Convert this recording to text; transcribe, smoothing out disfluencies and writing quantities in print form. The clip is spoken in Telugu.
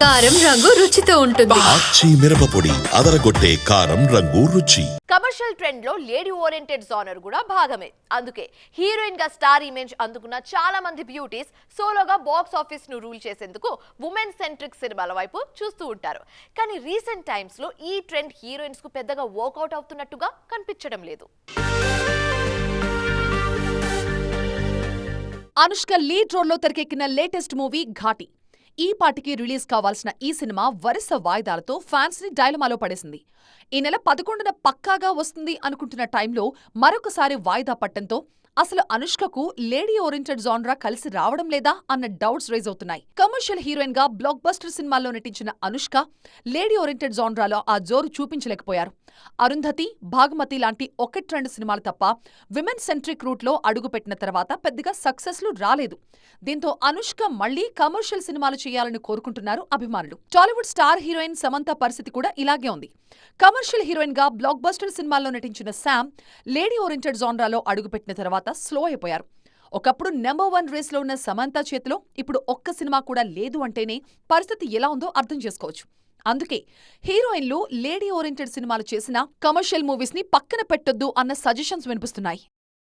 కారం రంగు రుచితో ఉంటుంది. ఆచి మిరపపొడి అదరగొట్టే కారం రంగు రుచి. కమర్షియల్ ట్రెండ్ లో లేడీ ఓరియంటెడ్ జానర్ కూడా భాగమే. అందుకే హీరోయిన్ గా స్టార్ ఇమేజ్ అందుకున్న చాలా మంది బ్యూటీస్ సోలోగా బాక్స్ ఆఫీస్ ను రూల్ చేసేందుకు ఉమెన్ సెంట్రిక్ సినిమాల వైపు చూస్తూ ఉంటారు. కానీ రీసెంట్ టైమ్స్ లో ఈ ట్రెండ్ హీరోయిన్స్ కు పెద్దగా వర్కౌట్ అవుతున్నట్టుగా కనిపించడం లేదు. అనుష్క లీడ్ రోల్ లో తెరకెక్కిన లేటెస్ట్ మూవీ ఘాటి. ఈ పాటికి రిలీజ్ కావాల్సిన ఈ సినిమా వరుస వాయిదాలతో ఫ్యాన్స్ ని డైలమాలో పడేసింది. ఈ నెల 11న పక్కాగా వస్తుంది అనుకుంటున్న టైంలో మరొకసారి వాయిదా పట్టంతో అసలు అనుష్కకు లేడీ ఓరియంటెడ్ జాన్రా కలిసి రావడం లేదా అన్న డౌట్స్ రైజ్ అవుతున్నాయి. కమర్షియల్ హీరోయిన్ గా బ్లాక్ బస్టర్ సినిమాల్లో నటించిన అనుష్క లేడీ ఓరియంటెడ్ జాన్రాలో ఆ జోరు చూపించలేకపోయారు. అరుంధతి, భాగమతి లాంటి ఒకటి రెండు సినిమాలు తప్ప విమెన్ సెంట్రిక్ రూట్ లో అడుగుపెట్టిన తర్వాత పెద్దగా సక్సెస్లు రాలేదు. దీంతో అనుష్క మళ్లీ కమర్షియల్ సినిమాలు చేయాలని కోరుకుంటున్నారు అభిమానులు. టాలీవుడ్ స్టార్ హీరోయిన్ సమంత పరిస్థితి కూడా ఇలాగే ఉంది. కమర్షియల్ హీరోయిన్ గా బ్లాక్ బస్టర్ సినిమాల్లో నటించిన శామ్ లేడీ ఓరియంటెడ్ జాన్రాలో అడుగుపెట్టిన తర్వాత స్లో అయిపోయారు. ఒకప్పుడు నెంబర్ 1 రేస్ లో ఉన్న సమంత చేతిలో ఇప్పుడు ఒక్క సినిమా కూడా లేదు అంటేనే పరిస్థితి ఎలా ఉందో అర్థం చేసుకోవచ్చు. అందుకే హీరోయిన్లు లేడీ ఓరియంటెడ్ సినిమాలు చేసినా కమర్షియల్ మూవీస్ ని పక్కన పెట్టొద్దు అన్న సజెషన్స్ వినిపిస్తున్నాయి.